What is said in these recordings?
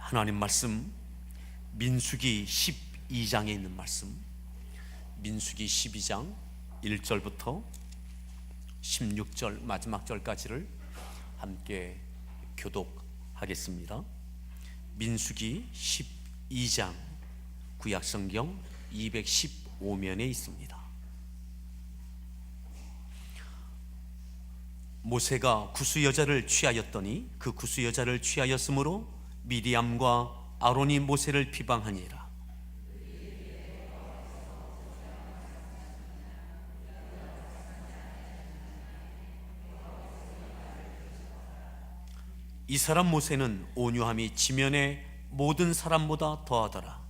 하나님 말씀 민수기 12장에 있는 말씀, 민수기 12장 1절부터 16절 마지막 절까지를 함께 교독하겠습니다. 민수기 12장 구약성경 215면에 있습니다. 모세가 구스 여자를 취하였더니 그 구스 여자를 취하였으므로 미리암과 아론이 모세를 비방하니라. 이 사람 모세는 온유함이 지면의 모든 사람보다 더하더라.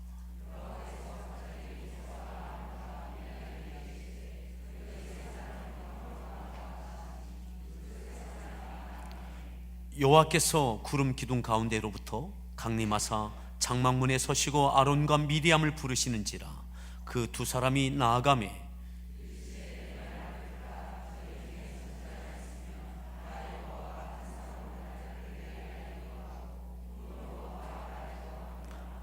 여호와께서 구름 기둥 가운데로부터 강림하사 장막문에 서시고 아론과 미리암을 부르시는지라. 그 두 사람이 나아가매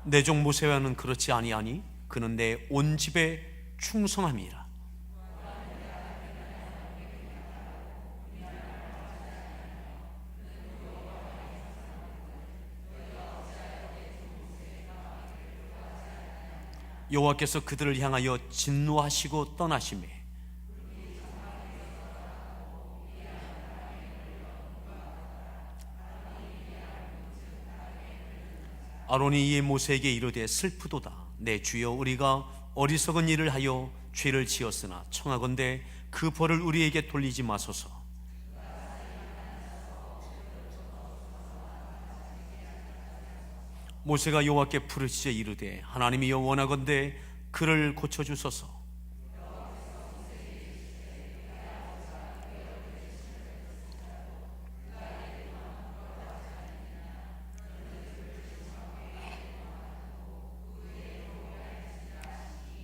내 종 모세와는 그렇지 아니하니 그는 내 온 집에 충성함이라. 여호와께서 그들을 향하여 진노하시고 떠나시매 아론이 이에 모세에게 이르되 슬프도다. 내 주여, 우리가 어리석은 일을 하여 죄를 지었으나 청하건대 그 벌을 우리에게 돌리지 마소서. 모세가 여호와께 부르짖어 이르되 하나님이여 원하건대 그를 고쳐주소서.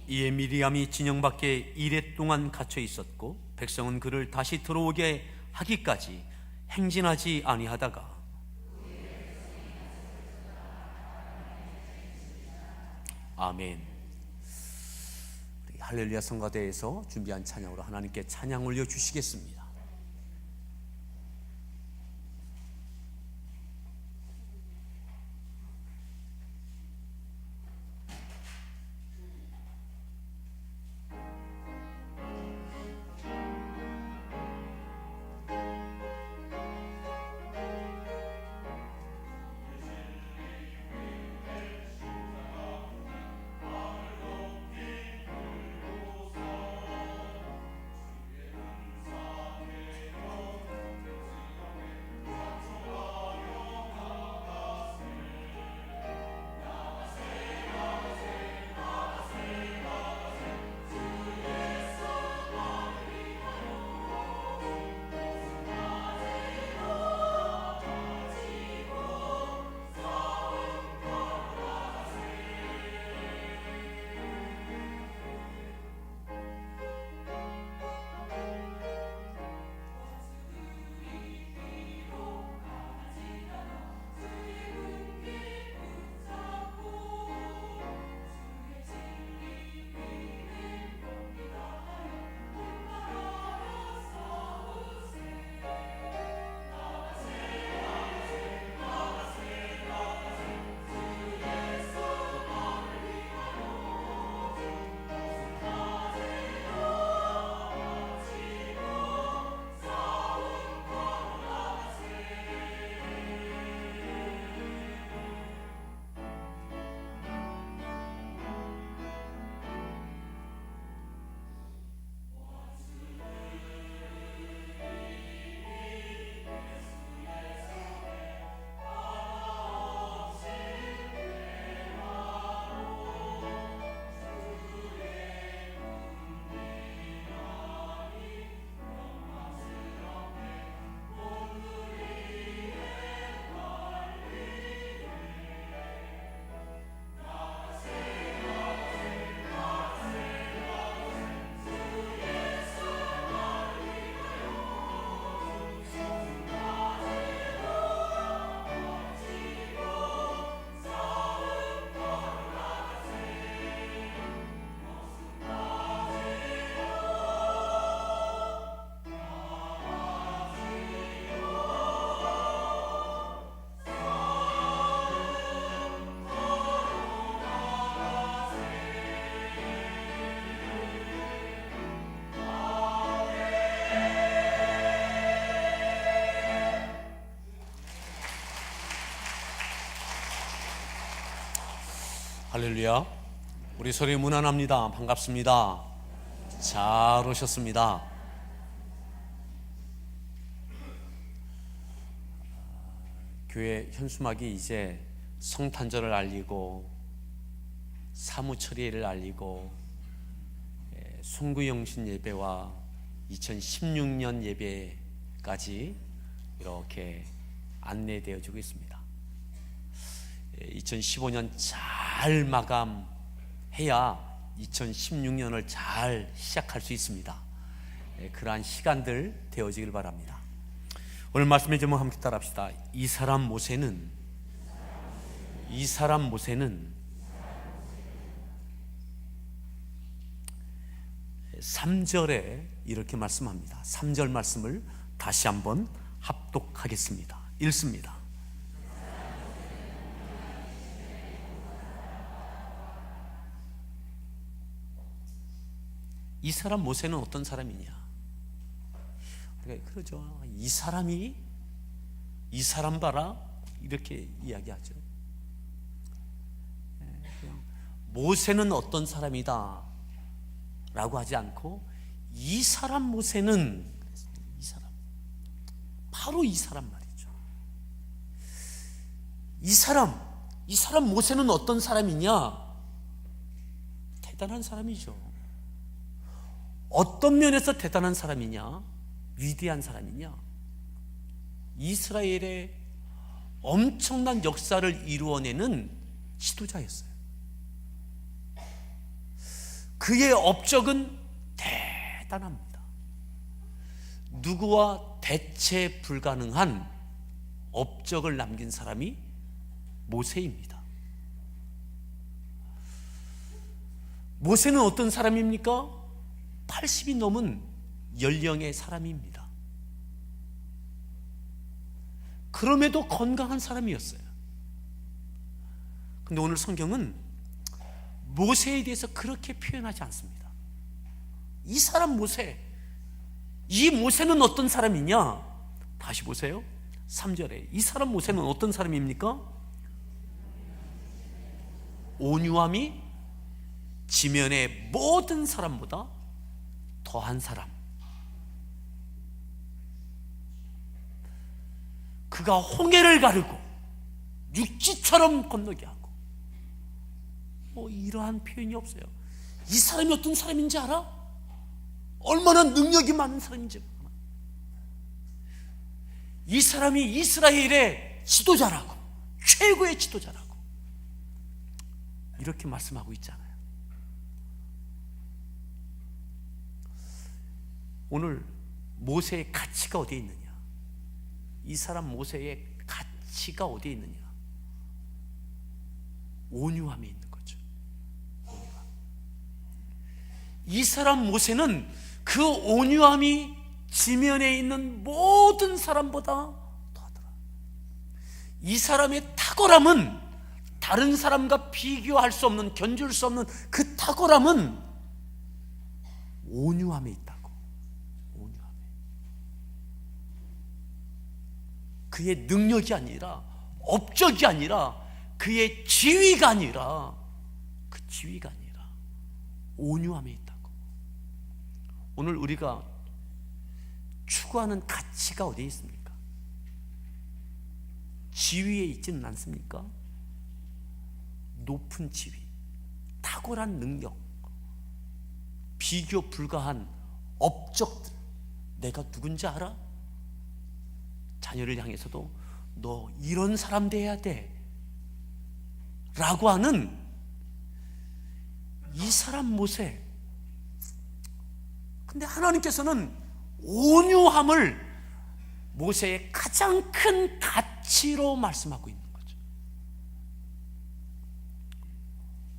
이에 미리암이 진영 밖에 이레 동안 갇혀 있었고 백성은 그를 다시 들어오게 하기까지 행진하지 아니하다가 아멘. 할렐루야 성가대에서 준비한 찬양으로 하나님께 찬양 올려 주시겠습니다. 할렐루야. 우리 소리 무난합니다. 반갑습니다. 잘 오셨습니다. 교회 현수막이 이제 성탄절을 알리고 사무처리를 알리고 송구영신 예배와 2016년 예배까지 이렇게 안내되어지고 있습니다. 2015년 잘 마감해야 2016년을 잘 시작할 수 있습니다. 그러한 시간들 되어지길 바랍니다. 오늘 말씀의 제목 함께 따라합시다. 이 사람 모세는 3절에 이렇게 말씀합니다. 3절 말씀을 다시 한번 합독하겠습니다. 읽습니다. 이 사람 모세는 어떤 사람이냐? 그러죠. 이 사람이 이 사람 봐라 이렇게 이야기하죠. 모세는 어떤 사람이다 라고 하지 않고 이 사람 모세는, 이 사람, 바로 이 사람 말이죠. 이 사람 모세는 어떤 사람이냐? 대단한 사람이죠. 어떤 면에서 대단한 사람이냐? 위대한 사람이냐? 이스라엘의 엄청난 역사를 이루어내는 지도자였어요. 그의 업적은 대단합니다. 누구와 대체 불가능한 업적을 남긴 사람이 모세입니다. 모세는 어떤 사람입니까? 80이 넘은 연령의 사람입니다. 그럼에도 건강한 사람이었어요. 근데 오늘 성경은 모세에 대해서 그렇게 표현하지 않습니다. 이 사람 모세, 이 모세는 어떤 사람이냐? 다시 보세요. 3절에 이 사람 모세는 어떤 사람입니까? 온유함이 지면의 모든 사람보다 더한 사람. 그가 홍해를 가르고 육지처럼 건너게 하고, 이러한 표현이 없어요. 이 사람이 어떤 사람인지 알아? 얼마나 능력이 많은 사람인지. 이 사람이 이스라엘의 지도자라고, 최고의 지도자라고 이렇게 말씀하고 있잖아요. 오늘 모세의 가치가 어디에 있느냐? 이 사람 모세의 가치가 어디에 있느냐? 온유함에 있는 거죠. 온유함. 이 사람 모세는 그 온유함이 지면에 있는 모든 사람보다 더하더라. 이 사람의 탁월함은 다른 사람과 비교할 수 없는, 견줄 수 없는 그 탁월함은 온유함에 있다고. 온유함에. 그의 능력이 아니라, 업적이 아니라, 그의 지위가 아니라, 그 지위가 아니라 온유함에 있다고. 오늘 우리가 추구하는 가치가 어디에 있습니까? 지위에 있지는 않습니까? 높은 지위, 탁월한 능력, 비교 불가한 업적들. 내가 누군지 알아? 자녀를 향해서도 너 이런 사람 돼야 돼 라고 하는 이 사람 모세. 근데 하나님께서는 온유함을 모세의 가장 큰 가치로 말씀하고 있는 거죠.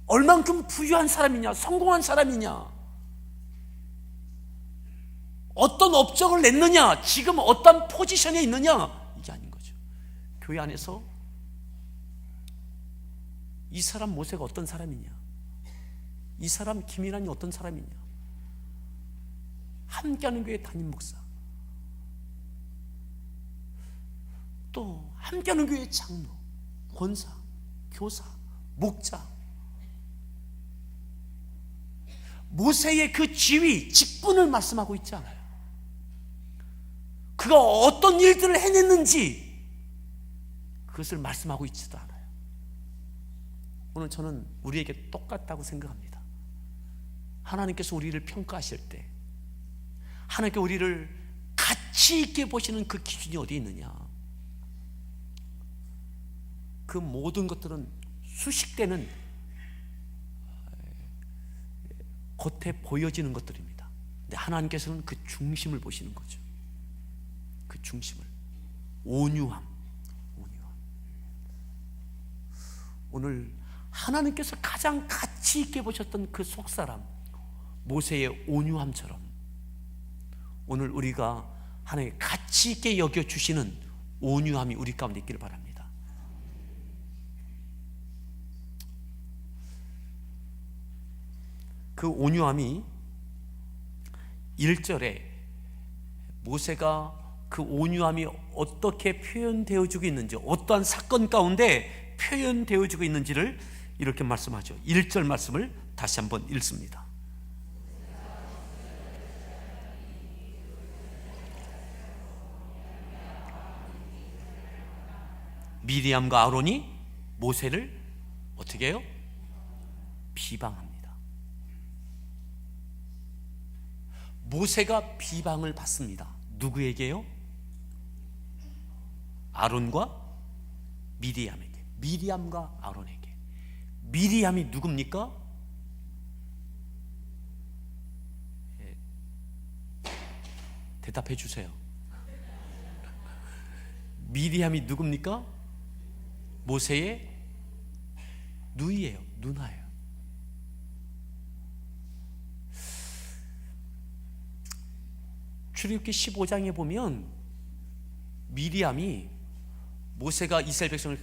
얼만큼 부유한 사람이냐, 성공한 사람이냐, 어떤 업적을 냈느냐, 지금 어떤 포지션에 있느냐, 이게 아닌 거죠. 교회 안에서 이 사람 모세가 어떤 사람이냐, 이 사람 김일환이 어떤 사람이냐, 함께하는 교회 담임 목사, 또 함께하는 교회 장로, 권사, 교사, 목자, 모세의 그 지위, 직분을 말씀하고 있지 않아요. 그가 어떤 일들을 해냈는지 그것을 말씀하고 있지도 않아요. 오늘 저는 우리에게 똑같다고 생각합니다. 하나님께서 우리를 평가하실 때 하나님께 우리를 가치 있게 보시는 그 기준이 어디 있느냐? 그 모든 것들은 수식되는 겉에 보여지는 것들입니다. 근데 하나님께서는 그 중심을 보시는 거죠. 그 중심을. 온유함. 오늘 하나님께서 가장 가치 있게 보셨던 그 속사람 모세의 온유함처럼 오늘 우리가 하나님 가치 있게 여겨주시는 온유함이 우리 가운데 있기를 바랍니다. 그 온유함이 1절에 모세가 그 온유함이 어떻게 표현되어지고 있는지, 어떠한 사건 가운데 표현되어지고 있는지를 이렇게 말씀하죠. 1절 말씀을 다시 한번 읽습니다. 미리암과 아론이 모세를 어떻게 해요? 비방합니다. 모세가 비방을 받습니다. 누구에게요? 아론과 미리암에게. 미리암과 아론에게. 미리암이 누굽니까? 대답해 주세요. 미리암이 누굽니까? 모세의 누이예요. 누나예요. 출애굽기 15장에 보면 미리암이 모세가 이스라엘 백성을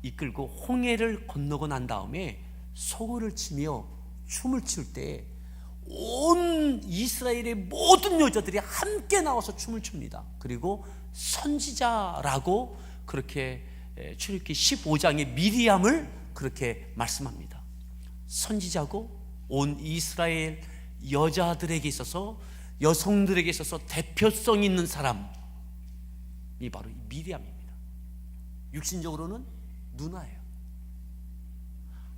이끌고 홍해를 건너고 난 다음에 소고를 치며 춤을 출 때 온 이스라엘의 모든 여자들이 함께 나와서 춤을 춥니다. 그리고 선지자라고 그렇게 출애굽기 15장에 미리암을 그렇게 말씀합니다. 선지자고 온 이스라엘 여자들에게 있어서, 여성들에게 있어서 대표성 있는 사람이 바로 미리암입니다. 육신적으로는 누나예요.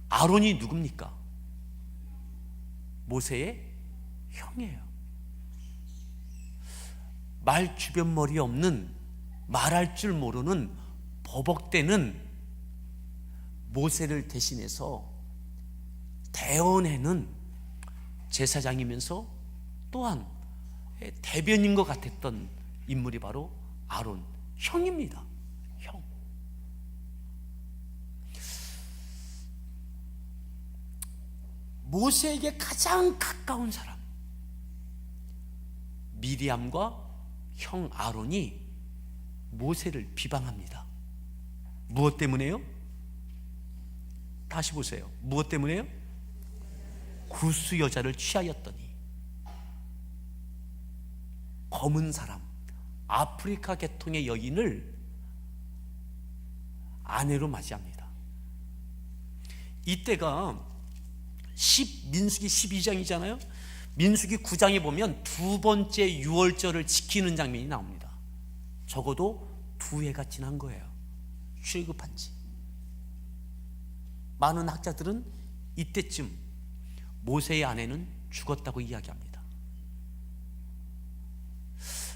아론이 누굽니까? 모세의 형이에요. 말 주변머리 없는, 말할 줄 모르는, 버벅대는 모세를 대신해서 대언해는 제사장이면서 또한 대변인 것 같았던 인물이 바로 아론, 형입니다. 형. 모세에게 가장 가까운 사람 미리암과 형 아론이 모세를 비방합니다. 무엇 때문에요? 다시 보세요. 무엇 때문에요? 구스 여자를 취하였더니. 검은 사람, 아프리카 계통의 여인을 아내로 맞이합니다. 이때가 민수기 12장이잖아요. 민수기 9장에 보면 두 번째 유월절을 지키는 장면이 나옵니다. 적어도 2해가 지난 거예요. 출애굽한 지. 많은 학자들은 이때쯤 모세의 아내는 죽었다고 이야기합니다.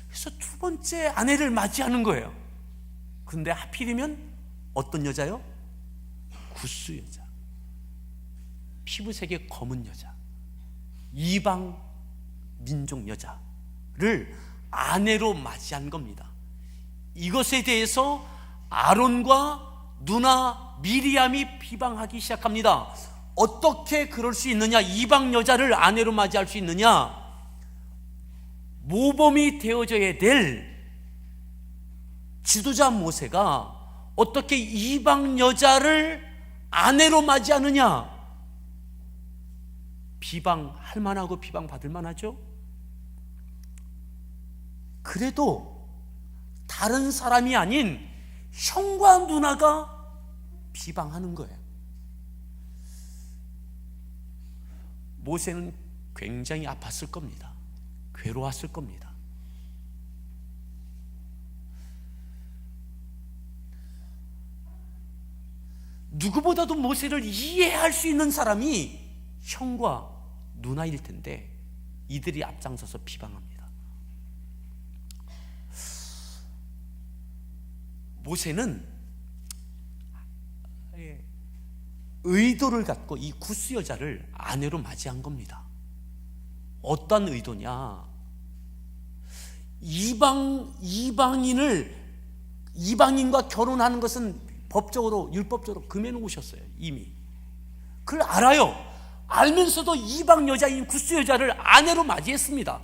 그래서 두 번째 아내를 맞이하는 거예요. 근데 하필이면 어떤 여자요? 구스 여자, 피부색이 검은 여자, 이방 민족 여자를 아내로 맞이한 겁니다. 이것에 대해서 아론과 누나 미리암이 비방하기 시작합니다. 어떻게 그럴 수 있느냐? 이방 여자를 아내로 맞이할 수 있느냐? 모범이 되어져야 될 지도자 모세가 어떻게 이방 여자를 아내로 맞이하느냐? 비방할 만하고 비방받을 만하죠? 그래도 다른 사람이 아닌 형과 누나가 비방하는 거예요. 모세는 굉장히 아팠을 겁니다. 괴로웠을 겁니다. 누구보다도 모세를 이해할 수 있는 사람이 형과 누나일 텐데 이들이 앞장서서 비방합니다. 모세는 의도를 갖고 이 구스 여자를 아내로 맞이한 겁니다. 어떤 의도냐? 이방인과 결혼하는 것은 법적으로 율법적으로 금해 놓으셨어요. 이미 그걸 알아요. 알면서도 이방 여자인 구스 여자를 아내로 맞이했습니다.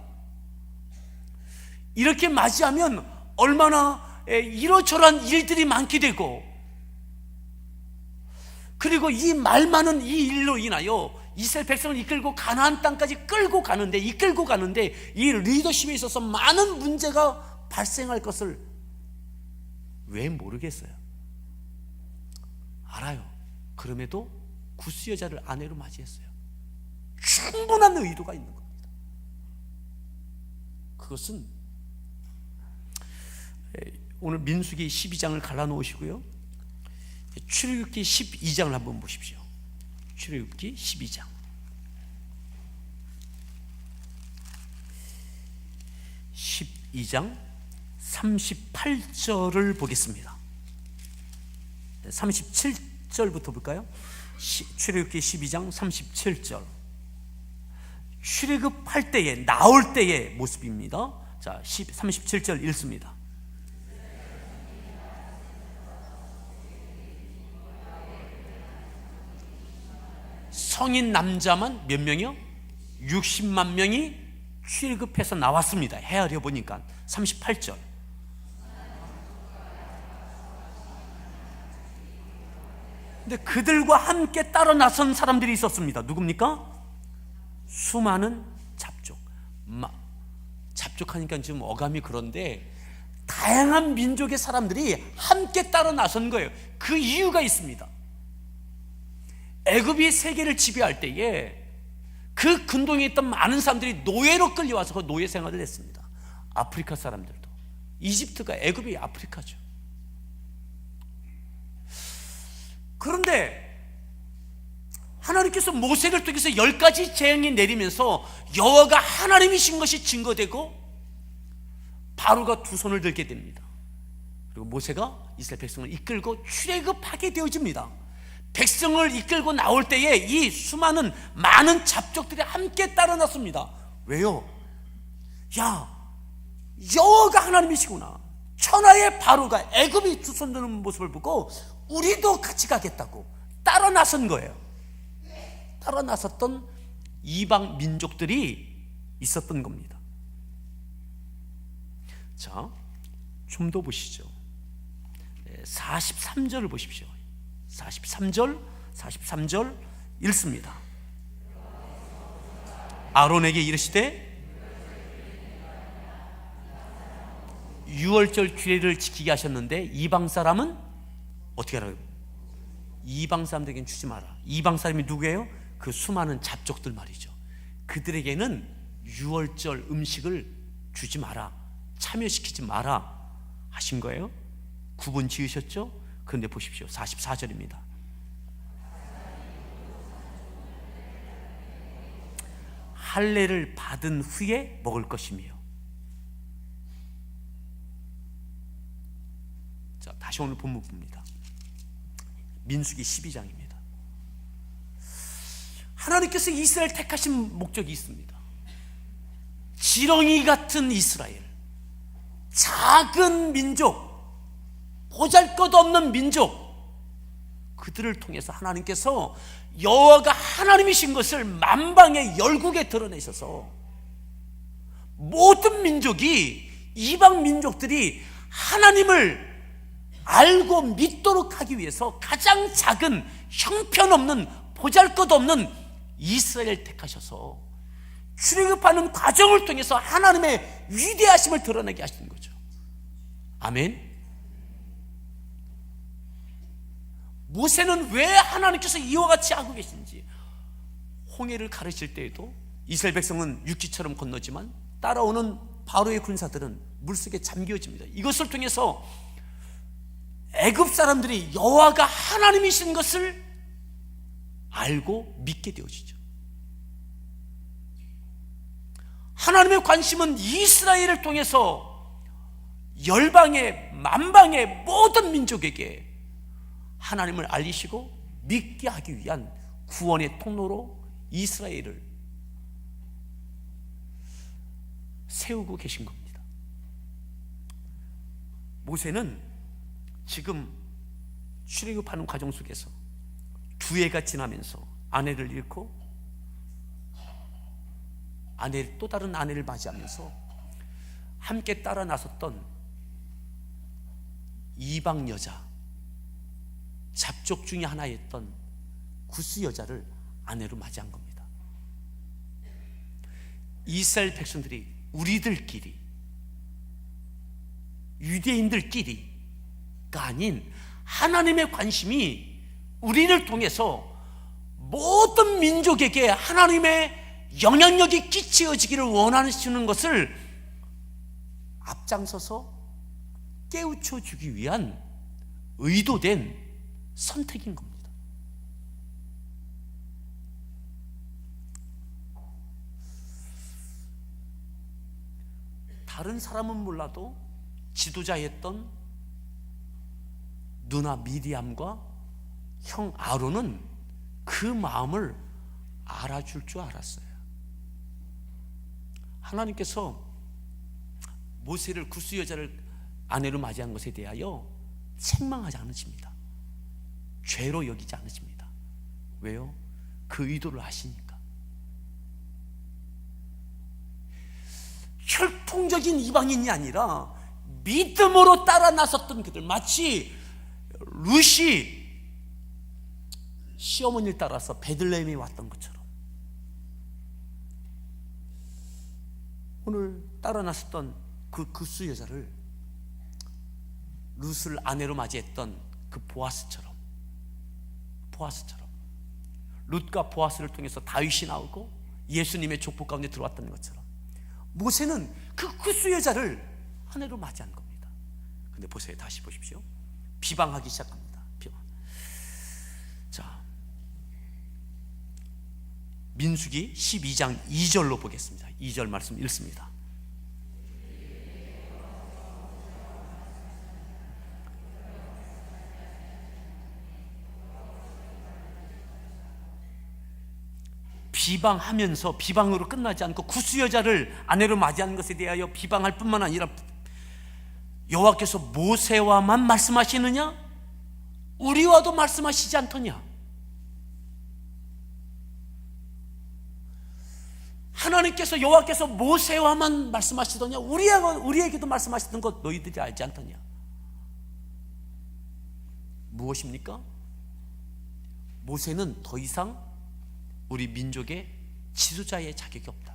이렇게 맞이하면 얼마나 이러저러한 일들이 많게 되고, 그리고 이 말 많은 이 일로 인하여 이스라엘 백성을 이끌고 가나안 땅까지 이끌고 가는데 이 리더십에 있어서 많은 문제가 발생할 것을 왜 모르겠어요? 알아요. 그럼에도 구스 여자를 아내로 맞이했어요. 충분한 의도가 있는 겁니다. 그것은 오늘 민수기 12장을 갈라놓으시고요, 출애굽기 12장을 한번 보십시오. 출애굽기 12장 38절을 보겠습니다. 37절부터 볼까요? 출애굽기 12장 37절. 출애굽할 때에, 나올 때의 모습입니다. 자, 37절 읽습니다. 성인 남자만 몇 명이요? 60만 명이 출애굽해서 나왔습니다. 헤아려 보니까 38절. 근데 그들과 함께 따라 나선 사람들이 있었습니다. 누굽니까? 수많은 잡족. 잡족하니까 지금 어감이 그런데 다양한 민족의 사람들이 함께 따라 나선 거예요. 그 이유가 있습니다. 애굽이 세계를 지배할 때에 그 근동에 있던 많은 사람들이 노예로 끌려와서 그 노예 생활을 했습니다. 아프리카 사람들도. 이집트가 애굽이 아프리카죠. 그런데 하나님께서 모세를 통해서 10가지 재앙이 내리면서 여호와가 하나님이신 것이 증거되고 바로가 두 손을 들게 됩니다. 그리고 모세가 이스라엘 백성을 이끌고 출애굽하게 되어집니다. 백성을 이끌고 나올 때에 이 수많은 많은 잡족들이 함께 따라 났습니다. 왜요? 야, 여호와가 하나님이시구나. 천하의 바로가 애굽이 두 손 드는 모습을 보고 우리도 같이 가겠다고 따라 나선 거예요. 따라 나섰던 이방 민족들이 있었던 겁니다. 자, 좀 더 보시죠. 43절을 보십시오. 43절 읽습니다. 아론에게 이르시되 유월절 규례를 지키게 하셨는데 이방 사람은 어떻게 하라고요? 이방 사람들에게는 주지 마라. 이방 사람이 누구예요? 그 수많은 잡족들 말이죠. 그들에게는 유월절 음식을 주지 마라, 참여시키지 마라 하신 거예요. 구분 지으셨죠? 그런데 보십시오. 44절입니다. 할례를 받은 후에 먹을 것이며. 자, 다시 오늘 본문 봅니다. 민수기 12장입니다. 하나님께서 이스라엘 택하신 목적이 있습니다. 지렁이 같은 이스라엘, 작은 민족, 보잘것없는 민족, 그들을 통해서 하나님께서 여호와가 하나님이신 것을 만방의 열국에 드러내셔서 모든 민족이, 이방 민족들이 하나님을 알고 믿도록 하기 위해서 가장 작은, 형편없는, 보잘것없는 이스라엘을 택하셔서 출애굽하는 과정을 통해서 하나님의 위대하심을 드러내게 하시는 거죠. 아멘. 모세는 왜 하나님께서 이와 같이 하고 계신지, 홍해를 가르칠 때에도 이스라엘 백성은 육지처럼 건너지만 따라오는 바로의 군사들은 물속에 잠겨집니다. 이것을 통해서 애굽 사람들이 여호와가 하나님이신 것을 알고 믿게 되어지죠. 하나님의 관심은 이스라엘을 통해서 열방의 만방의 모든 민족에게 하나님을 알리시고 믿게 하기 위한 구원의 통로로 이스라엘을 세우고 계신 겁니다. 모세는 지금 출애굽하는 과정 속에서 두 해가 지나면서 아내를 잃고 또 다른 아내를 맞이하면서 함께 따라 나섰던 이방 여자, 잡족 중에 하나였던 구스 여자를 아내로 맞이한 겁니다. 이스라엘 백성들이 우리들끼리, 유대인들끼리가 아닌 하나님의 관심이 우리를 통해서 모든 민족에게 하나님의 영향력이 끼쳐지기를 원하시는 것을 앞장서서 깨우쳐 주기 위한 의도된 선택인 겁니다. 다른 사람은 몰라도 지도자였던 누나 미리암과 형 아론은 그 마음을 알아줄 줄 알았어요. 하나님께서 모세를 구스 여자를 아내로 맞이한 것에 대하여 책망하지 않으십니다. 죄로 여기지 않으십니다. 왜요? 그 의도를 아시니까. 혈통적인 이방인이 아니라 믿음으로 따라 나섰던 그들, 마치 룻이 시어머니를 따라서 베들레헴에 왔던 것처럼 오늘 따라 나섰던 그 구스 여자를 룻을 아내로 맞이했던 그 보아스처럼 룻과 보아스를 통해서 다윗이 나오고 예수님의 족보 가운데 들어왔던 것처럼 모세는 그 구스 여자를 아내로 맞이한 겁니다. 근데 보세요, 다시 보십시오. 비방하기 시작합니다. 비방. 자, 민수기 12장 2절로 보겠습니다. 2절 말씀 읽습니다. 비방하면서 비방으로 끝나지 않고 구스 여자를 아내로 맞이한 것에 대하여 비방할 뿐만 아니라 여호와께서 모세와만 말씀하시느냐? 우리와도 말씀하시지 않더냐? 하나님께서 여호와께서 모세와만 말씀하시더냐? 우리에게도 말씀하시던 것 너희들이 알지 않더냐? 무엇입니까? 모세는 더 이상 우리 민족의 지도자의 자격이 없다.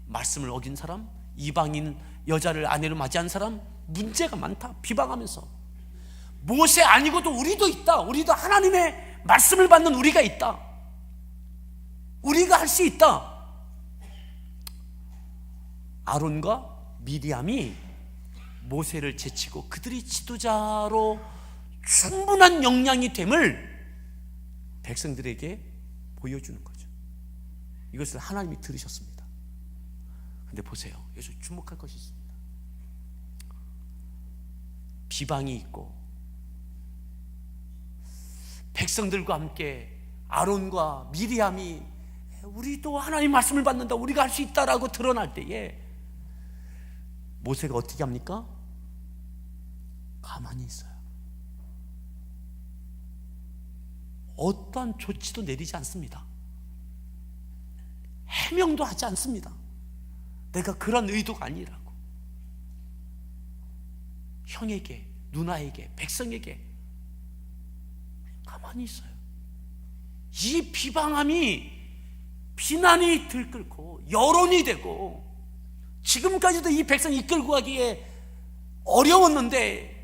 말씀을 어긴 사람, 이방인 여자를 아내로 맞이한 사람, 문제가 많다. 비방하면서 모세 아니고도 우리도 있다. 우리도 하나님의 말씀을 받는 우리가 있다. 우리가 할 수 있다. 아론과 미리암이 모세를 제치고 그들이 지도자로 충분한 역량이 됨을 백성들에게 보여주는 거죠. 이것을 하나님이 들으셨습니다. 근데 보세요, 여기서 주목할 것이 있습니다. 비방이 있고 백성들과 함께 아론과 미리암이 우리도 하나님 말씀을 받는다, 우리가 할 수 있다라고 드러날 때에 모세가 어떻게 합니까? 가만히 있어요. 어떠한 조치도 내리지 않습니다. 해명도 하지 않습니다. 내가 그런 의도가 아니라고. 형에게, 누나에게, 백성에게 가만히 있어요. 이 비방함이 비난이 들끓고 여론이 되고 지금까지도 이 백성 이끌고 가기에 어려웠는데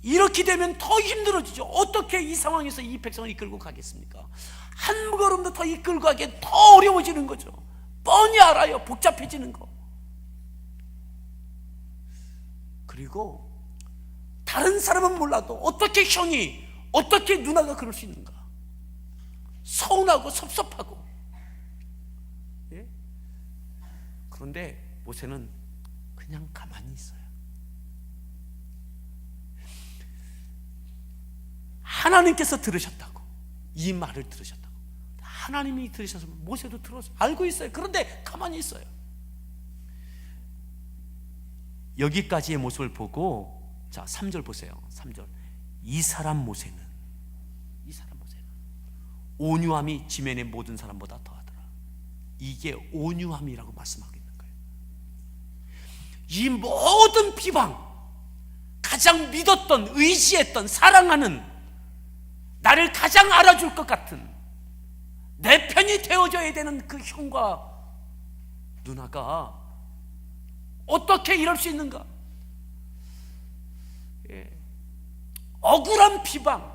이렇게 되면 더 힘들어지죠. 어떻게 이 상황에서 이 백성을 이끌고 가겠습니까? 한 걸음도 더 이끌고 가기에 더 어려워지는 거죠. 뻔히 알아요, 복잡해지는 거. 그리고 다른 사람은 몰라도 어떻게 형이, 어떻게 누나가 그럴 수 있는가? 서운하고 섭섭하고. 예? 그런데 모세는 그냥 가만히 있어요. 하나님께서 들으셨다고, 이 말을 들으셨다고. 하나님이 들으셔서 모세도 들어서 알고 있어요. 그런데 가만히 있어요. 여기까지의 모습을 보고, 자 3절 보세요. 3절. 이 사람 모세는 온유함이 지면의 모든 사람보다 더하더라. 이게 온유함이라고 말씀하고 있는 거예요. 이 모든 비방, 가장 믿었던, 의지했던, 사랑하는, 나를 가장 알아줄 것 같은, 내 편이 되어줘야 되는 그 형과 누나가 어떻게 이럴 수 있는가? 예. 억울한 비방,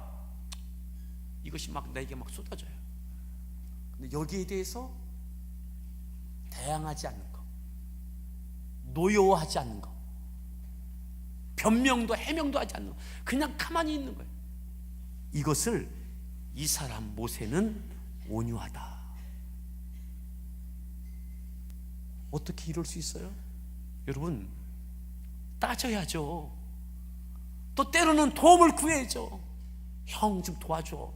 이것이 막 내게 막 쏟아져요. 근데 여기에 대해서 대항하지 않는 거, 노여워하지 않는 거, 변명도 해명도 하지 않는 거, 그냥 가만히 있는 거예요. 이것을 이 사람 모세는 온유하다. 어떻게 이럴 수 있어요? 여러분, 따져야죠. 또 때로는 도움을 구해야죠. 형 좀 도와줘.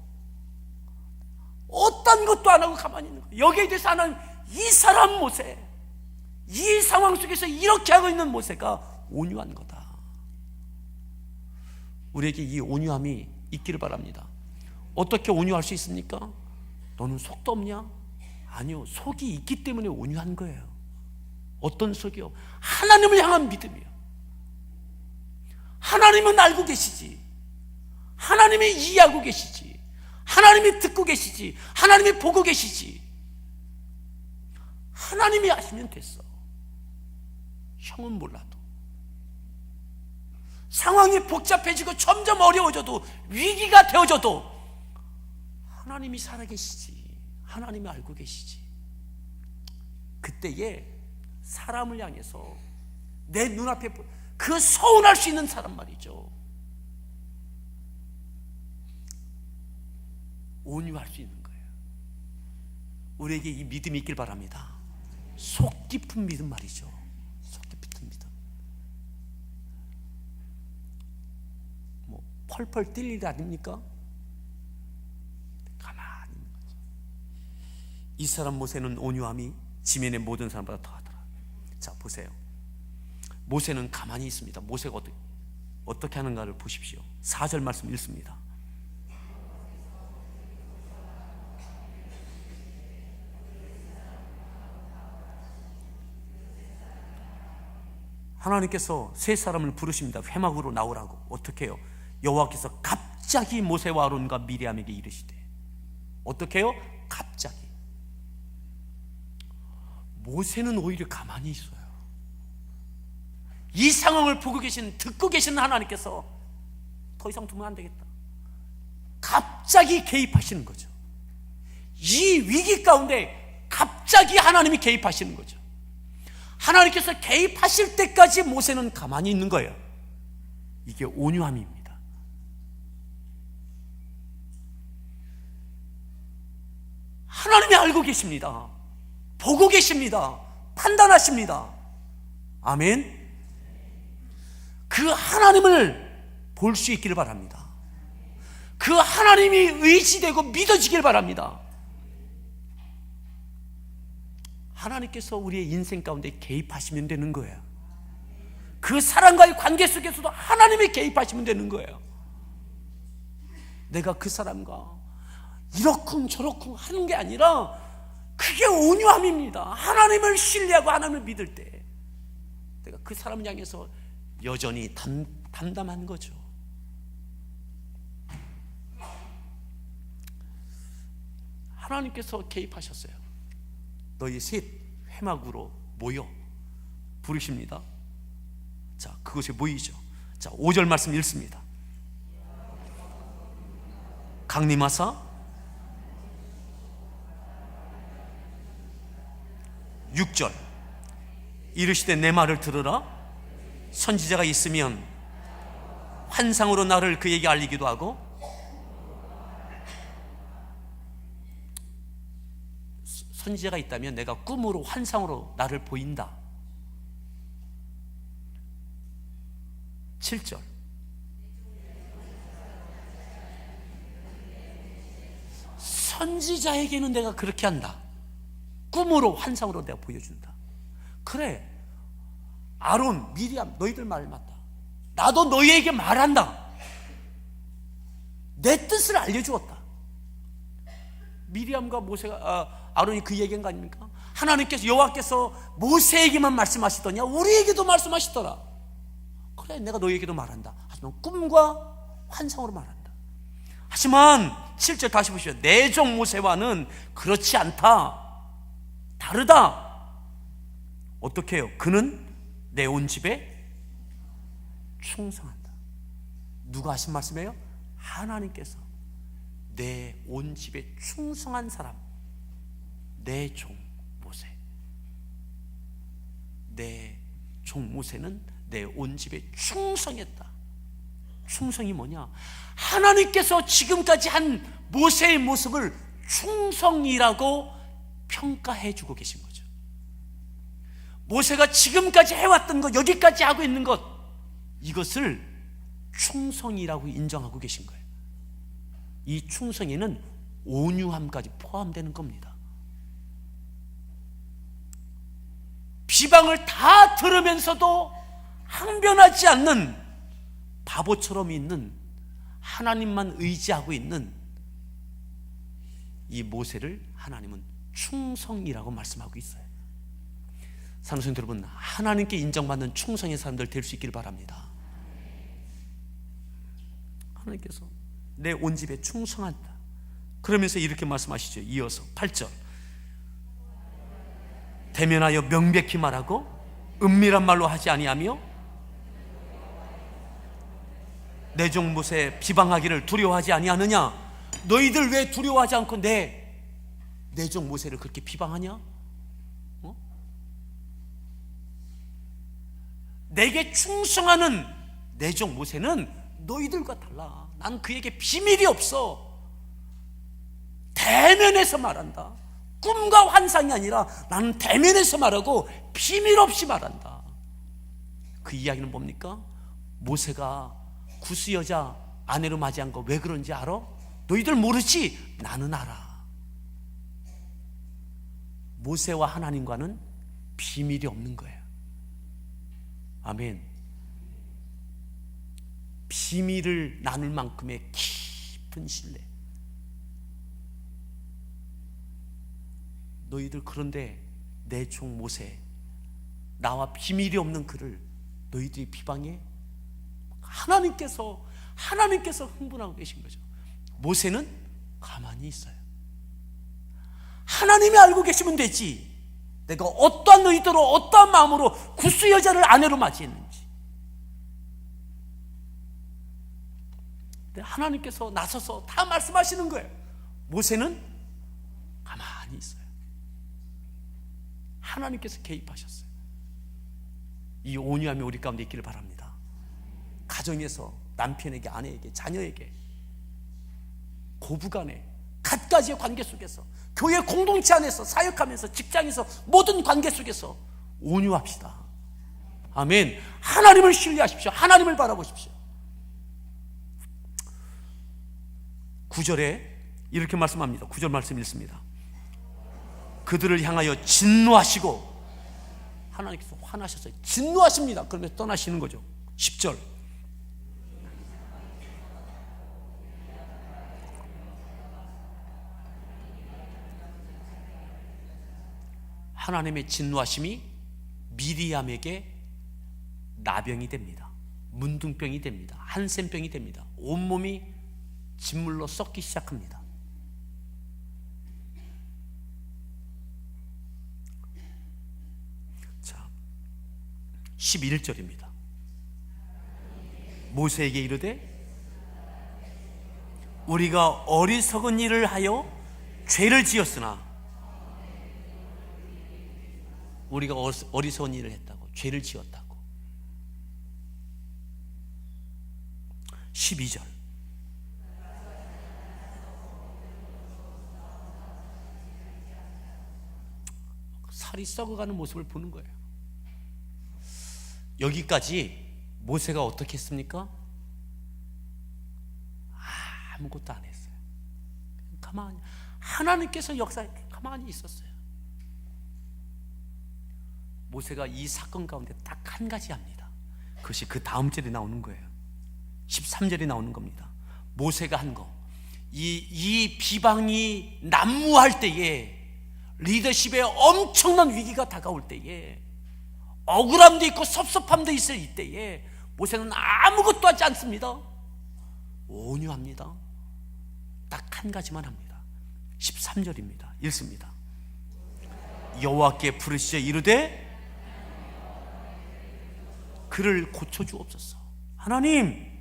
어떤 것도 안 하고 가만히 있는 거예요. 여기에 대해서 하나님, 이 사람 모세, 이 상황 속에서 이렇게 하고 있는 모세가 온유한 거다. 우리에게 이 온유함이 있기를 바랍니다. 어떻게 온유할 수 있습니까? 너는 속도 없냐? 아니요, 속이 있기 때문에 온유한 거예요. 어떤 속이요? 하나님을 향한 믿음이요. 하나님은 알고 계시지, 하나님이 이해하고 계시지, 하나님이 듣고 계시지, 하나님이 보고 계시지. 하나님이 아시면 됐어. 형은 몰라도. 상황이 복잡해지고 점점 어려워져도, 위기가 되어져도 하나님이 살아계시지, 하나님이 알고 계시지. 그때에 사람을 향해서 내 눈앞에 그 서운할 수 있는 사람 말이죠, 온유할 수 있는 거예요. 우리에게 이 믿음이 있길 바랍니다. 속 깊은 믿음 말이죠. 속 깊은 믿음. 뭐 펄펄 뛸 일 아닙니까? 가만히 있는 거죠. 이 사람 모세는 온유함이 지면의 모든 사람보다 더하더라. 자 보세요. 모세는 가만히 있습니다. 모세가 어떻게 하는가를 보십시오. 4절 말씀 읽습니다. 하나님께서 세 사람을 부르십니다. 회막으로 나오라고. 어떻게 해요? 여호와께서 갑자기 모세와 아론과 미리암에게 이르시되, 어떻게 해요? 갑자기. 모세는 오히려 가만히 있어요. 이 상황을 보고 계신, 듣고 계신 하나님께서 더 이상 두면 안 되겠다, 갑자기 개입하시는 거죠. 이 위기 가운데 갑자기 하나님이 개입하시는 거죠. 하나님께서 개입하실 때까지 모세는 가만히 있는 거예요. 이게 온유함입니다. 하나님이 알고 계십니다. 보고 계십니다. 판단하십니다. 아멘. 그 하나님을 볼 수 있기를 바랍니다. 그 하나님이 의지되고 믿어지길 바랍니다. 하나님께서 우리의 인생 가운데 개입하시면 되는 거예요. 그 사람과의 관계 속에서도 하나님이 개입하시면 되는 거예요. 내가 그 사람과 이러쿵 저러쿵 하는 게 아니라, 그게 온유함입니다. 하나님을 신뢰하고 하나님을 믿을 때 내가 그 사람을 향해서 여전히 담담한 거죠. 하나님께서 개입하셨어요. 너희 셋 회막으로 모여 부르십니다. 자, 그것에 모이죠. 자, 5절 말씀 읽습니다. 강림하사 6절 이르시되 내 말을 들으라. 선지자가 있으면 환상으로 나를 그에게 알리기도 하고 선지자가 있다면 내가 꿈으로 환상으로 나를 보인다. 7절 선지자에게는 내가 그렇게 한다. 꿈으로 환상으로 내가 보여준다. 그래, 아론, 미리암 너희들 말 맞다. 나도 너희에게 말한다. 내 뜻을 알려주었다. 미리암과 모세가 아론이 그 얘기한 거 아닙니까? 하나님께서 여호와께서 모세에게만 말씀하시더냐 우리에게도 말씀하시더라. 그래, 내가 너희에게도 말한다. 하지만 꿈과 환상으로 말한다. 하지만 7절 다시 보시죠. 내 종 모세와는 그렇지 않다. 다르다. 어떻게 해요? 그는 내 온 집에 충성한다. 누가 하신 말씀이에요? 하나님께서 내 온 집에 충성한 사람, 내 종 모세. 내 종 모세는 내 온 집에 충성했다. 충성이 뭐냐? 하나님께서 지금까지 한 모세의 모습을 충성이라고 평가해 주고 계신 거죠. 모세가 지금까지 해왔던 것, 여기까지 하고 있는 것, 이것을 충성이라고 인정하고 계신 거예요. 이 충성에는 온유함까지 포함되는 겁니다. 비방을 다 들으면서도 항변하지 않는 바보처럼 있는, 하나님만 의지하고 있는 이 모세를 하나님은 충성이라고 말씀하고 있어요. 사랑하는 성도 여러분, 하나님께 인정받는 충성의 사람들 될 수 있기를 바랍니다. 하나님께서 내 온 집에 충성한다. 그러면서 이렇게 말씀하시죠. 이어서 8절 대면하여 명백히 말하고 은밀한 말로 하지 아니하며 내 종 모세 비방하기를 두려워하지 아니하느냐? 너희들 왜 두려워하지 않고 내 종 모세를 그렇게 비방하냐? 내게 충성하는 내 종 모세는 너희들과 달라. 난 그에게 비밀이 없어. 대면해서 말한다. 꿈과 환상이 아니라 나는 대면해서 말하고 비밀 없이 말한다. 그 이야기는 뭡니까? 모세가 구스 여자 아내로 맞이한 거 왜 그런지 알아? 너희들 모르지? 나는 알아. 모세와 하나님과는 비밀이 없는 거예요. 아멘. 비밀을 나눌 만큼의 깊은 신뢰. 너희들 그런데 내 종 모세, 나와 비밀이 없는 그를 너희들이 비방해? 하나님께서 흥분하고 계신 거죠. 모세는 가만히 있어요. 하나님이 알고 계시면 되지. 내가 어떠한 의도로 어떠한 마음으로 구스 여자를 아내로 맞이했는지. 근데 하나님께서 나서서 다 말씀하시는 거예요. 모세는 가만히 있어요. 하나님께서 개입하셨어요. 이 온유함이 우리 가운데 있기를 바랍니다. 가정에서 남편에게, 아내에게, 자녀에게, 고부간에, 갖가지의 관계 속에서, 교회 공동체 안에서, 사역하면서, 직장에서, 모든 관계 속에서 온유합시다. 아멘. 하나님을 신뢰하십시오. 하나님을 바라보십시오. 9절에 이렇게 말씀합니다. 9절 말씀 읽습니다. 그들을 향하여 진노하시고, 하나님께서 화나셨어요. 진노하십니다. 그러면 떠나시는 거죠. 10절 하나님의 진노하심이 미리암에게 나병이 됩니다. 문둥병이 됩니다. 한센병이 됩니다. 온몸이 진물로 썩기 시작합니다. 자, 11절입니다. 모세에게 이르되 우리가 어리석은 일을 하여 죄를 지었으나 우리가 어리석은 일을 했다고, 죄를 지었다고. 12절. 살이 썩어가는 모습을 보는 거예요. 여기까지 모세가 어떻게 했습니까? 아무것도 안 했어요. 가만히, 하나님께서 역사에 가만히 있었어요. 모세가 이 사건 가운데 딱 한 가지 합니다. 그것이 그 다음 절에 나오는 거예요. 13절에 나오는 겁니다. 모세가 한 거, 이 비방이 난무할 때에, 리더십에 엄청난 위기가 다가올 때에, 억울함도 있고 섭섭함도 있을 이때에 모세는 아무것도 하지 않습니다. 온유합니다. 딱 한 가지만 합니다. 13절입니다. 읽습니다. 여호와께 부르시자 이르되 그를 고쳐주옵소서. 하나님,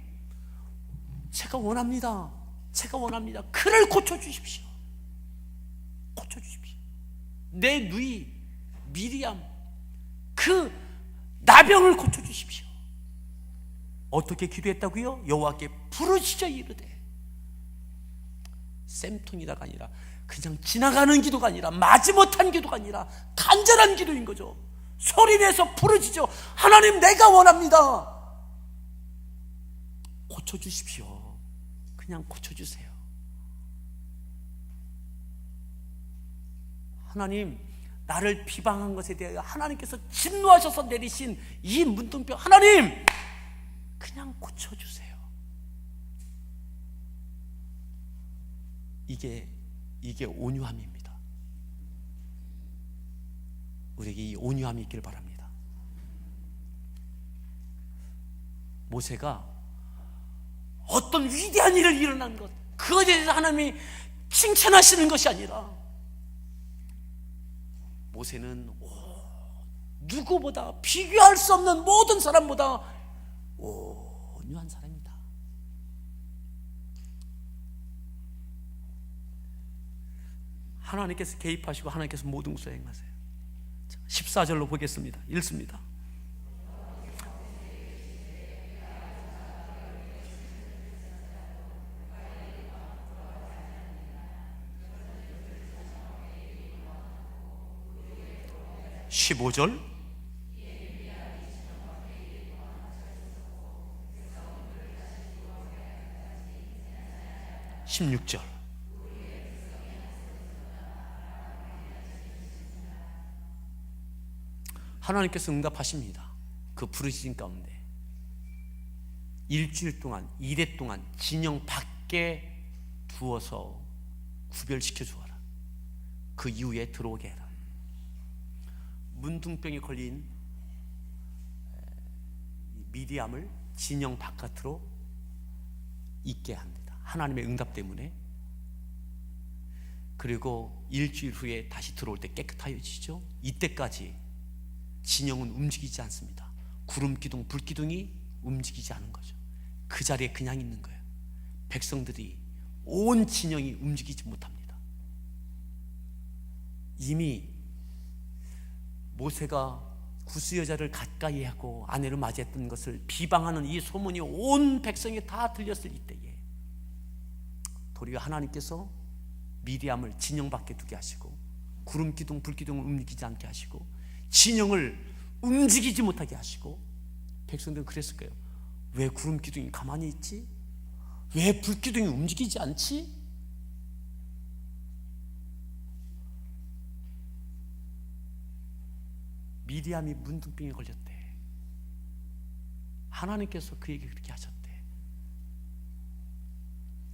제가 원합니다. 그를 고쳐주십시오. 고쳐주십시오. 내 누이 미리암, 그 나병을 고쳐주십시오. 어떻게 기도했다고요? 여호와께 부르시자 이르되. 쌤통이다가 아니라, 그냥 지나가는 기도가 아니라, 마지못한 기도가 아니라 간절한 기도인 거죠. 소리내서 부르짖어. 하나님, 내가 원합니다. 고쳐주십시오. 그냥 고쳐주세요. 하나님, 나를 비방한 것에 대하여 하나님께서 진노하셔서 내리신 이 문둥병, 하나님, 그냥 고쳐주세요. 이게 온유함입니다. 우리에게 이 온유함이 있기를 바랍니다. 모세가 어떤 위대한 일을 일어난 것, 그것에 대해서 하나님이 칭찬하시는 것이 아니라, 모세는 누구보다, 비교할 수 없는 모든 사람보다 온유한 사람이다. 하나님께서 개입하시고 하나님께서 모든 것을 행하세요. 14절로 보겠습니다. 읽습니다. (15절) 16절. 하나님께서 응답하십니다. 그 부르짖음 가운데 일주일 동안, 이래 동안 진영 밖에 두어서 구별시켜 주어라. 그 이후에 들어오게 해라. 문둥병에 걸린 미리암을 진영 바깥으로 있게 합니다. 하나님의 응답 때문에. 그리고 일주일 후에 다시 들어올 때 깨끗하여지죠. 이때까지 진영은 움직이지 않습니다. 구름 기둥, 불 기둥이 움직이지 않은 거죠. 그 자리에 그냥 있는 거예요. 백성들이, 온 진영이 움직이지 못합니다. 이미 모세가 구스 여자를 가까이 하고 아내를 맞이했던 것을 비방하는 이 소문이 온 백성에 다 들렸을 이때에 도리어 하나님께서 미리암을 진영 밖에 두게 하시고, 구름 기둥, 불 기둥을 움직이지 않게 하시고, 진영을 움직이지 못하게 하시고, 백성들은 그랬을 거예요. 왜 구름 기둥이 가만히 있지? 왜 불 기둥이 움직이지 않지? 미리암이 문둥병에 걸렸대. 하나님께서 그에게 그렇게 하셨대.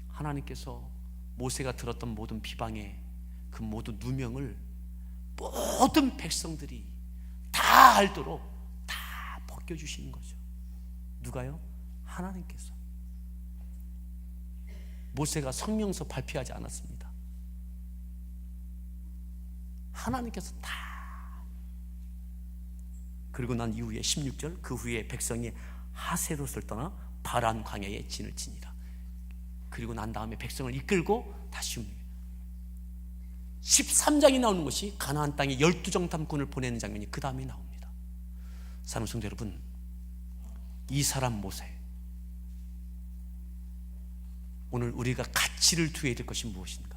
하나님께서 모세가 들었던 모든 비방의 그 모든 누명을 모든 백성들이 다 알도록 다 벗겨주시는 거죠. 누가요? 하나님께서. 모세가 성명서 발표하지 않았습니다. 하나님께서 다. 그리고 난 이후에 16절, 그 후에 백성이 하세롯을 떠나 바란 광야에 진을 치니라. 그리고 난 다음에 백성을 이끌고 다시 움직여요. 13장이 나오는 것이 가나안 땅에 12정탐꾼을 보내는 장면이 그 다음에 나옵니다. 사랑하는 성도 여러분, 이 사람 모세, 오늘 우리가 가치를 두어야 될 것이 무엇인가?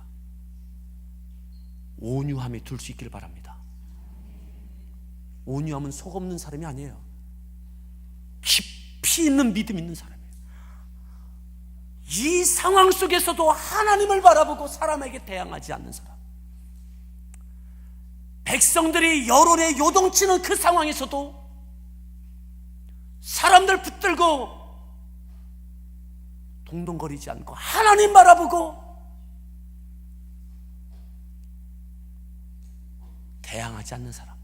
온유함에 둘 수 있기를 바랍니다. 온유함은 속 없는 사람이 아니에요. 깊이 있는 믿음 있는 사람이에요. 이 상황 속에서도 하나님을 바라보고 사람에게 대항하지 않는 사람, 백성들이 여론에 요동치는 그 상황에서도 사람들 붙들고 동동거리지 않고 하나님 바라보고 대항하지 않는 사람,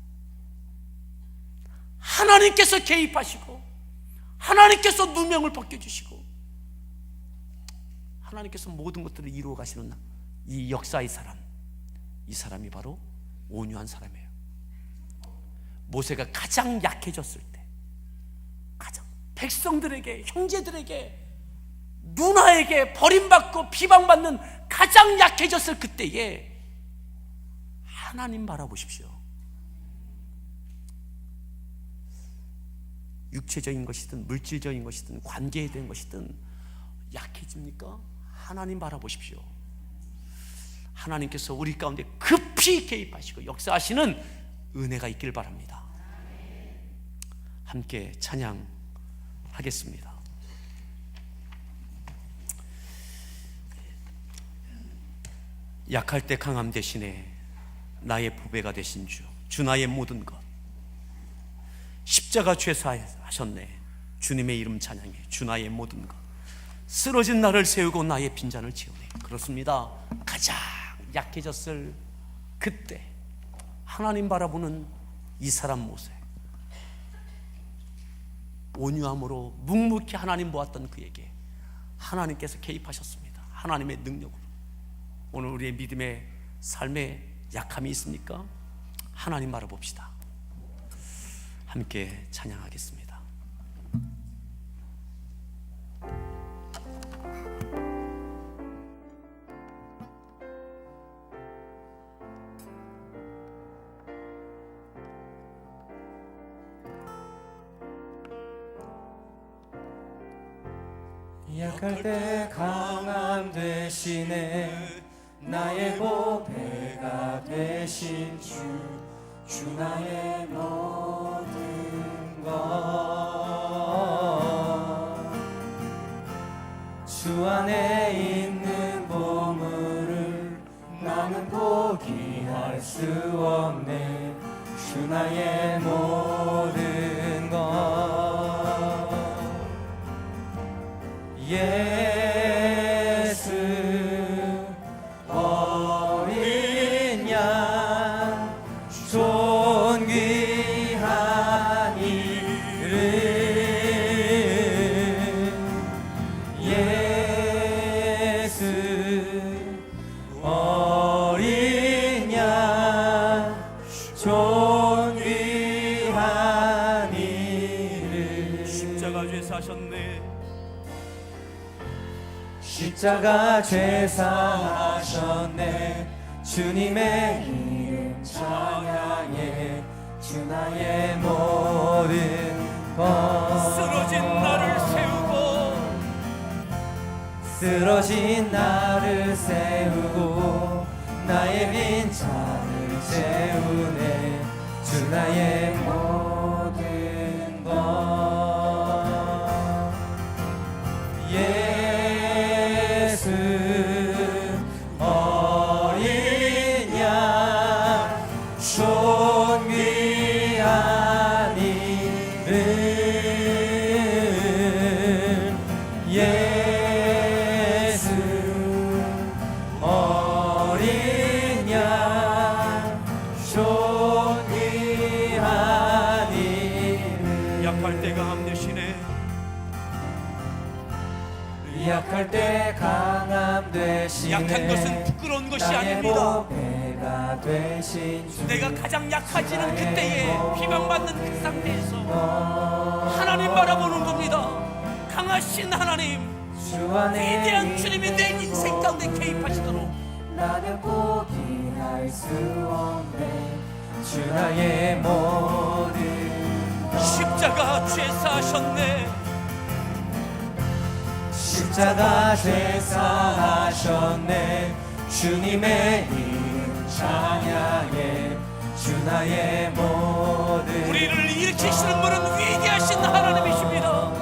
하나님께서 개입하시고 하나님께서 누명을 벗겨주시고 하나님께서 모든 것들을 이루어 가시는 이 역사의 사람, 이 사람이 바로 온유한 사람이에요. 모세가 가장 약해졌을 때, 가장 백성들에게, 형제들에게, 누나에게 버림받고 비방받는 가장 약해졌을 그때에 하나님 바라보십시오. 육체적인 것이든 물질적인 것이든 관계에 대한 것이든 약해집니까? 하나님 바라보십시오. 하나님께서 우리 가운데 급히 개입하시고 역사하시는 은혜가 있길 바랍니다. 함께 찬양하겠습니다. 약할 때 강함 대신에 나의 보배가 되신 주 나의 모든 것, 십자가 죄사하셨네, 주님의 이름 찬양해, 주 나의 모든 것, 쓰러진 나를 세우고 나의 빈잔을 채우네. 그렇습니다. 가장 약해졌을 그때 하나님 바라보는 이 사람 모세, 온유함으로 묵묵히 하나님 보았던 그에게 하나님께서 개입하셨습니다. 하나님의 능력으로. 오늘 우리의 믿음의 삶에 약함이 있습니까? 하나님 바라봅시다. 함께 찬양하겠습니다. 약할 때 강함 대신에 나의 보배가 되신 주 나의 모든 것, 주 안에 있는 보물을 나는 포기할 수 없네. 주 나의 모든 것, 예수 어린 양 존귀한 이름, 예수 어린 양 존귀한 이름. 십자가 죄사하셨네, 십자가 죄사하셨네. 주님의 이름 찬양해, 주 나의 모든 것, 쓰러진 나를 세우고 쓰러진 나를 세우고 나의 빈잔을 채우네. 주 나의 모든 것, 예수 어린 양 존귀한 이름, 예수 어린 양 존귀한 이름. 약할 때 강함 대신에, 약할 때 강함 대신에 약한 것은 부끄러운 것이 나의 아닙니다. 보배가 되신 주, 내가 가장 약해지는 그때에 비방받는 그 상태에서 하나님 바라보는 겁니다. 강하신 하나님, 주 안에 위대한 있는 주님이 내 인생 가운데 개입하시도록 나는 포기할 알 수 없네 주 나의 모든 것 십자가 죄 사하셨네. 십자가 제사하셨네 주님의 이름 찬양해 주 나의 모든 우리를 일으키시는 분은 위대하신 하나님이십니다.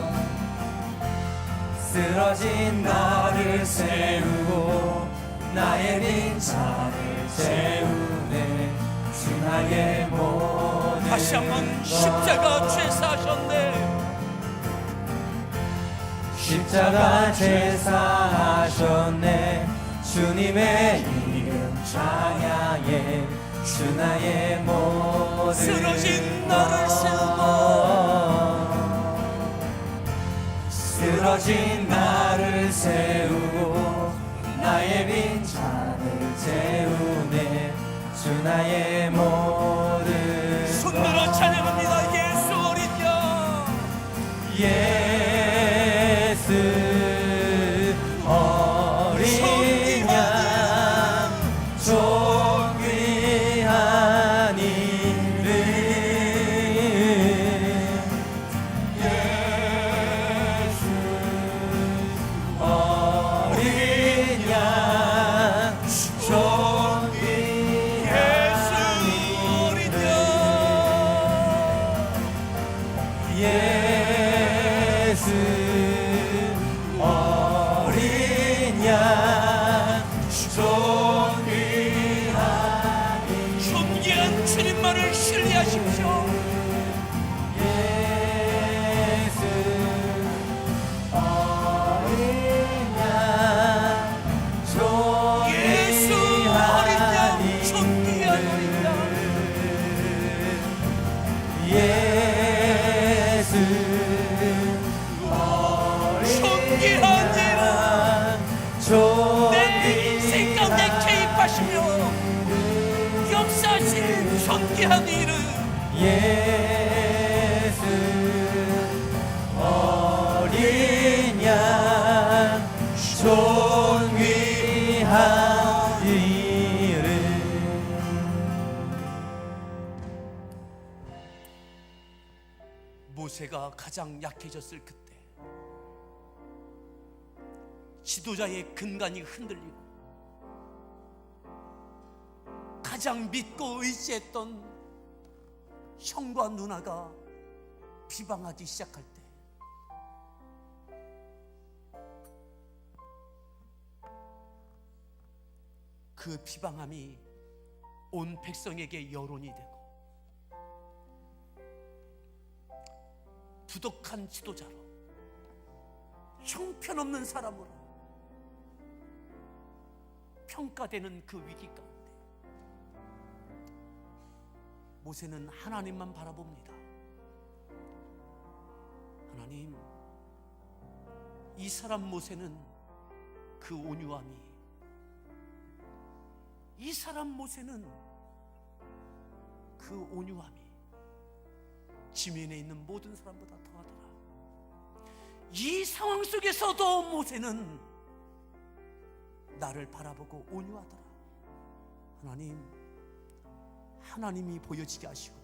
쓰러진 나를 세우고 나의 빈자를 채우네 주 나의 모든 다시 한번 십자가 죄 사하셨네. 십자가 제사하셨네 주님의 이름 찬양해 주 나의 모든 쓰러진 나를 세우고 쓰러진 나를 세우고 나의 빈잔을 채우네 주 나의 모든 손들어 찬양합니다. 예수 어린 양, 예수 어린 양 존귀한 이름 예수 어린 양 존귀한 어린 양, 예수 어린 양 존귀한 존귀한 주님만을 신뢰하십시오. 예수 어린 양 예수 어린 양, 존귀한 어린 양, 예수 존귀한 이름, 내 인생 가운데 개입하시며 역사하신 존귀한 이름, 예수 어린 양 존귀한 이름 모세가 가장 약해졌을 그때 지도자의 근간이 흔들리고 가장 믿고 의지했던 형과 누나가 비방하기 시작할 때 그 비방함이 온 백성에게 여론이 되고 부독한 지도자로 형편없는 사람으로 평가되는 그 위기 가운데 모세는 하나님만 바라봅니다. 하나님, 이 사람 모세는 그 온유함이, 이 사람 모세는 그 온유함이 지면에 있는 모든 사람보다 더하더라. 이 상황 속에서도 모세는 나를 바라보고 온유하더라. 하나님이 보여지게 하시고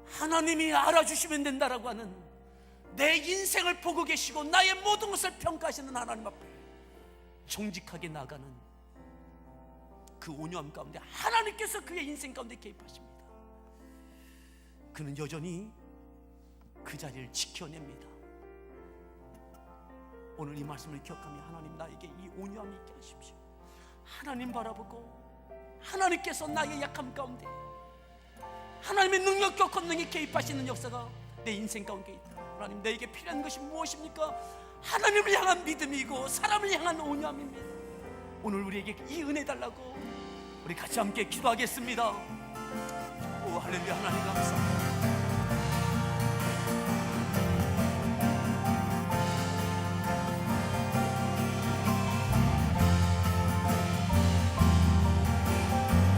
하나님이 알아주시면 된다라고 하는 내 인생을 보고 계시고 나의 모든 것을 평가하시는 하나님 앞에 정직하게 나가는 그 온유함 가운데 하나님께서 그의 인생 가운데 개입하십니다. 그는 여전히 그 자리를 지켜냅니다. 오늘 이 말씀을 기억하며 하나님, 나에게 이 온유함이 있게 하십시오. 하나님 바라보고 하나님께서 나의 약함 가운데 하나님의 능력과 권능이 개입하시는 역사가 내 인생 가운데 있다. 하나님, 내게 필요한 것이 무엇입니까? 하나님을 향한 믿음이고 사람을 향한 온유함입니다. 오늘 우리에게 이 은혜 달라고 우리 같이 함께 기도하겠습니다. 오 할렐루야. 하나님 감사합니다.